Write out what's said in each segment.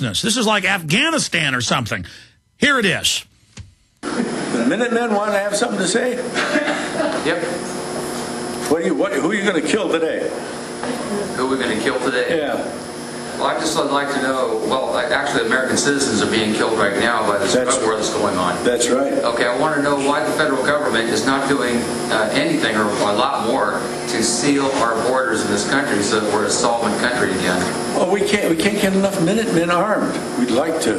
lawlessness. This is like Afghanistan or something. Here it is. The Minutemen want to have something to say? Yep. Who are you going to kill today? Who are we going to kill today? Yeah. Well, I'd just like to know, well, actually American citizens are being killed right now by this drug war that's going on. That's right. Okay, I want to know why the federal government is not doing anything, or a lot more, to seal our borders in this country so that we're a solvent country again. Oh, we can't get enough Minutemen armed. We'd like to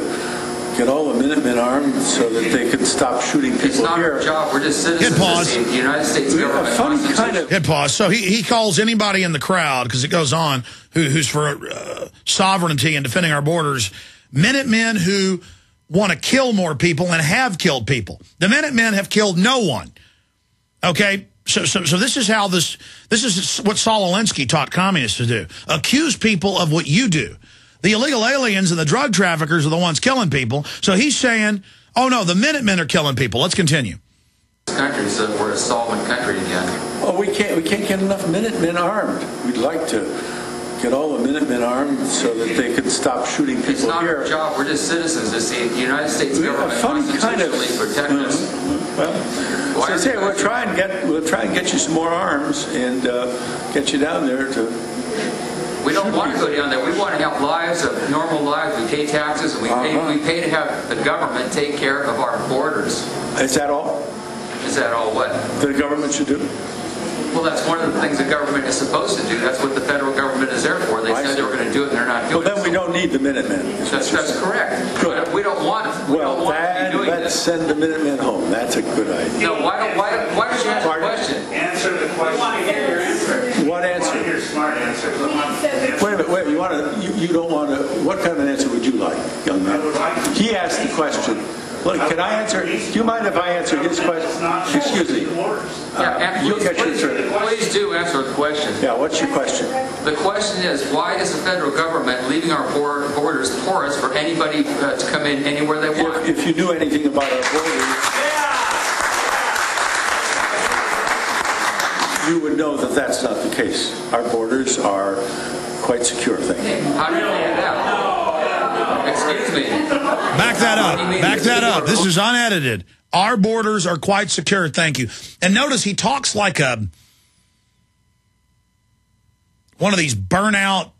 get all the Minutemen armed so that they can stop shooting people here. It's not our job. We're just citizens. Hit pause. The United States government. Hit pause. So he calls anybody in the crowd, because it goes on, who's for sovereignty and defending our borders, Minutemen who want to kill more people and have killed people. The Minutemen have killed no one. Okay? So this is how this is what Saul Alinsky taught communists to do. Accuse people of what you do. The illegal aliens and the drug traffickers are the ones killing people. So he's saying, oh, no, the Minutemen are killing people. Let's continue. Country, so we're a solvent country again. Oh, we can't get enough Minutemen armed. We'd like to get all the Minutemen armed so that they can stop shooting people here. It's not our job. We're just citizens. It's the United States government constitutionally protect us. Well, so I say we'll try and get you some more arms and get you down there to. We don't want to go down there. We want to have lives, of normal lives. We pay taxes, and we pay to have the government take care of our borders. Is that all? Is that all what? The government should do? Well, that's one of the things the government is supposed to do. That's what the federal government is there for. They said they were going to do it, and they're not doing it. Well, then we don't need the Minutemen. That's correct. Good. We don't want it. Well, let's send the Minutemen home. That's a good idea. No, why don't you answer the question? Answer the question. I want to hear your answer. What answer? I want to hear a smart answer. Wait a minute. You don't want to. What kind of an answer would you like, young man? I would like to. He asked the question. Look, can I answer? Do you mind if I answer his question? Excuse me. You'll get your turn. Please do answer the question. Yeah, what's your question? The question is, why is the federal government leaving our borders porous for anybody to come in anywhere they want? If you knew anything about our borders, you would know that that's not the case. Our borders are quite secure, thank you. How do you figure that? Excuse me. Back that up. Back that up. This is unedited. Our borders are quite secure, thank you. And notice he talks like one of these burnout,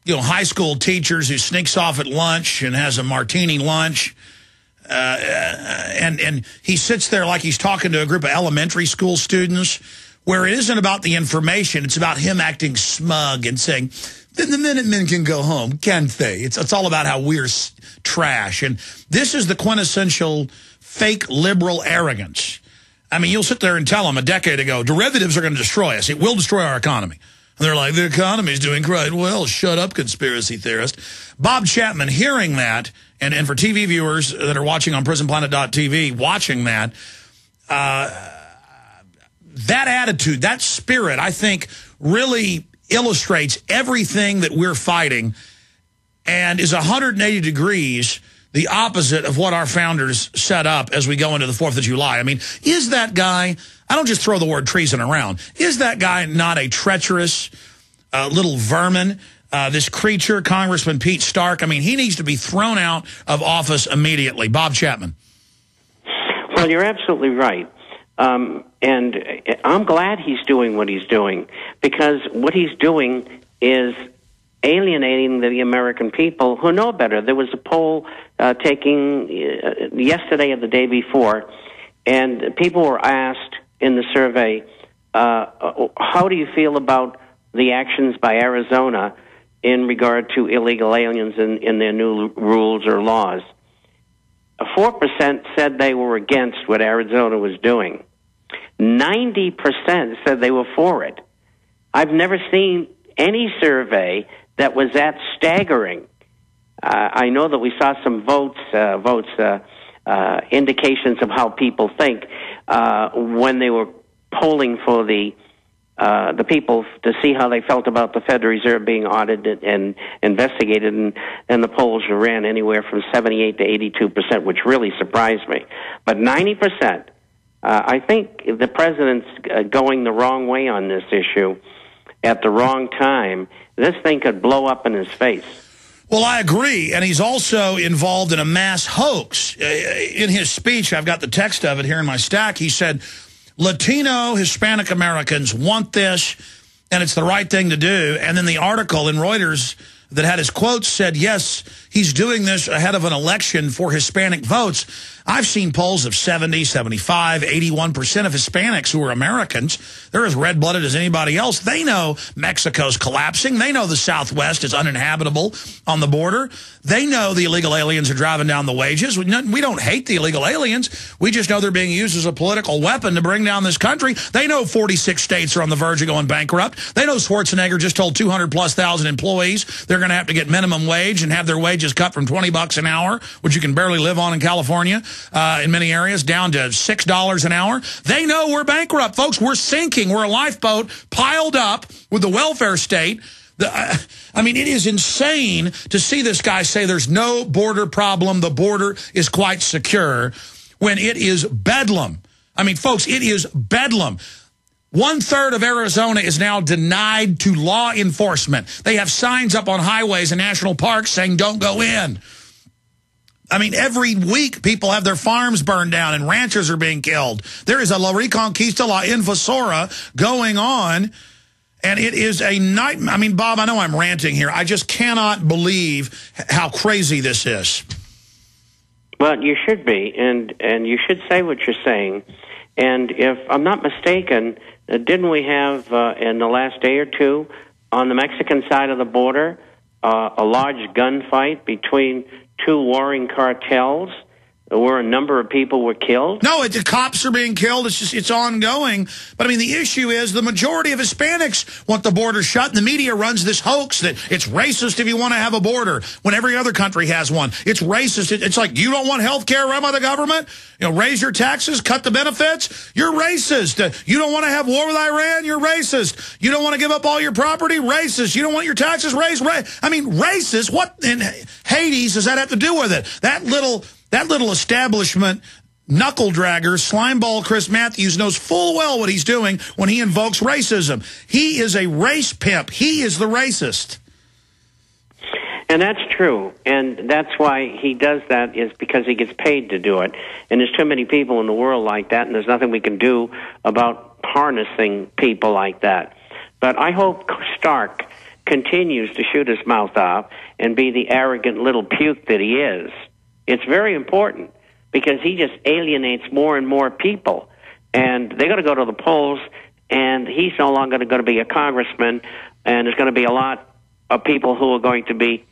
high school teachers who sneaks off at lunch and has a martini lunch. And he sits there like he's talking to a group of elementary school students, where it isn't about the information. It's about him acting smug and saying, then the Minutemen can go home, can't they? It's all about how we're trash. And this is the quintessential fake liberal arrogance. I mean, you'll sit there and tell them a decade ago, derivatives are going to destroy us. It will destroy our economy. And they're like, the economy's doing quite well. Shut up, conspiracy theorist. Bob Chapman, hearing that, and for TV viewers that are watching on prisonplanet.tv, watching that, that attitude, that spirit, I think, really illustrates everything that we're fighting and is 180 degrees the opposite of what our founders set up as we go into the 4th of July. I mean, is that guy, I don't just throw the word treason around, is that guy not a treacherous little vermin, this creature, Congressman Pete Stark? I mean, he needs to be thrown out of office immediately. Bob Chapman. Well, you're absolutely right. And I'm glad he's doing what he's doing, because what he's doing is alienating the American people who know better. There was a poll taking yesterday or the day before, and people were asked in the survey, how do you feel about the actions by Arizona in regard to illegal aliens in their new rules or laws? 4% said they were against what Arizona was doing. 90% said they were for it. I've never seen any survey that was that staggering. I know that we saw some indications of how people think when they were polling for the people to see how they felt about the Federal Reserve being audited and investigated, and the polls ran anywhere from 78 to 82%, which really surprised me. But 90%, I think the president's going the wrong way on this issue at the wrong time. This thing could blow up in his face. Well, I agree, and he's also involved in a mass hoax. In his speech, I've got the text of it here in my stack, he said, Latino, Hispanic Americans want this, and it's the right thing to do. And then the article in Reuters that had his quotes said, yes, he's doing this ahead of an election for Hispanic votes. I've seen polls of 70, 75, 81% of Hispanics who are Americans. They're as red-blooded as anybody else. They know Mexico's collapsing. They know the Southwest is uninhabitable on the border. They know the illegal aliens are driving down the wages. We don't hate the illegal aliens. We just know they're being used as a political weapon to bring down this country. They know 46 states are on the verge of going bankrupt. They know Schwarzenegger just told 200,000+ employees they're going to have to get minimum wage and have their wages cut from $20 an hour, which you can barely live on in California, in many areas, down to $6 an hour. They know we're bankrupt, folks. We're sinking. We're a lifeboat piled up with the welfare state. I mean, it is insane to see this guy say there's no border problem. The border is quite secure when it is bedlam. I mean, folks, it is bedlam. 1/3 of Arizona is now denied to law enforcement. They have signs up on highways and national parks saying don't go in. I mean, every week people have their farms burned down and ranchers are being killed. There is a La Reconquista, La Invasora going on, and it is a nightmare. I mean, Bob, I know I'm ranting here. I just cannot believe how crazy this is. Well, you should be, and you should say what you're saying. And if I'm not mistaken, didn't we have in the last day or two on the Mexican side of the border a large gunfight between two warring cartels where a number of people were killed? No, the cops are being killed. It's ongoing. But, I mean, the issue is the majority of Hispanics want the border shut, and the media runs this hoax that it's racist if you want to have a border when every other country has one. It's racist. It's like, you don't want health care run by the government? You know, raise your taxes, cut the benefits? You're racist. You don't want to have war with Iran? You're racist. You don't want to give up all your property? Racist. You don't want your taxes raised? I mean, racist? What in Hades does that have to do with it? That little establishment knuckle dragger, slimeball Chris Matthews knows full well what he's doing when he invokes racism. He is a race pimp. He is the racist. And that's true. And that's why he does that, is because he gets paid to do it. And there's too many people in the world like that, and there's nothing we can do about harnessing people like that. But I hope Stark continues to shoot his mouth off and be the arrogant little puke that he is. It's very important because he just alienates more and more people. And they're going to go to the polls, and he's no longer going to be a congressman, and there's going to be a lot of people who are going to be,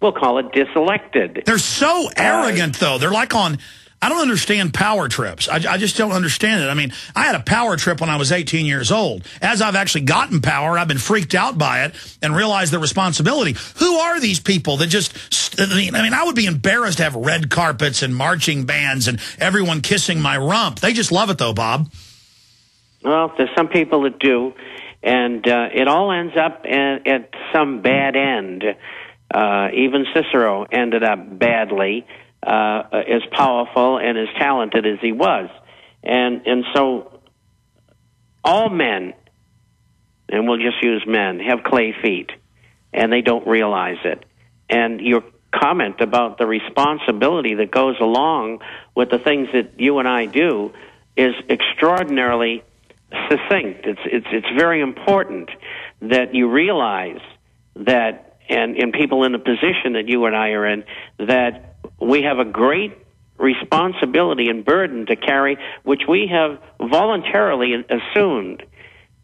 we'll call it, diselected. They're so arrogant, though. They're like on... I don't understand power trips. I just don't understand it. I mean, I had a power trip when I was 18 years old. As I've actually gotten power, I've been freaked out by it and realized the responsibility. Who are these people that just... I mean, I would be embarrassed to have red carpets and marching bands and everyone kissing my rump. They just love it, though, Bob. Well, there's some people that do, and it all ends up at some bad end. Even Cicero ended up badly. As powerful and as talented as he was. And so all men, and we'll just use men, have clay feet, and they don't realize it. And your comment about the responsibility that goes along with the things that you and I do is extraordinarily succinct. It's very important that you realize that, and people in the position that you and I are in, that we have a great responsibility and burden to carry, which we have voluntarily assumed.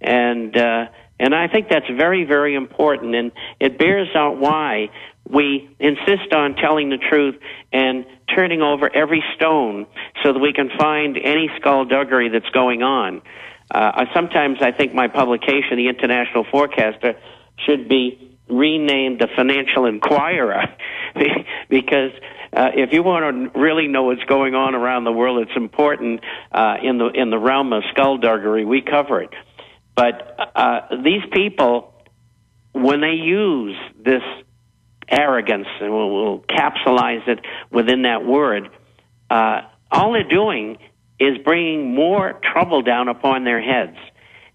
And I think that's very, very important, and it bears out why we insist on telling the truth and turning over every stone so that we can find any skullduggery that's going on. Sometimes I think my publication, The International Forecaster, should be renamed The Financial Inquirer because if you want to really know what's going on around the world, it's important in the realm of skullduggery. We cover it. But these people, when they use this arrogance, and we'll capsulize it within that word, all they're doing is bringing more trouble down upon their heads.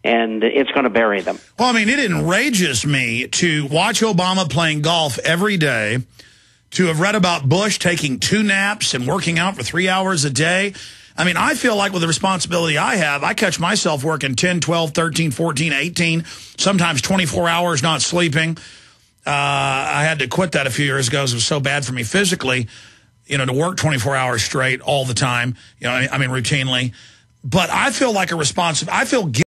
and it's going to bury them. Well, I mean, it enrages me to watch Obama playing golf every day, to have read about Bush taking 2 naps and working out for 3 hours a day. I mean, I feel like with the responsibility I have, I catch myself working 10, 12, 13, 14, 18, sometimes 24 hours not sleeping. I had to quit that a few years ago because it was so bad for me physically, you know, to work 24 hours straight all the time, you know, I mean, routinely. But I feel like I feel guilty.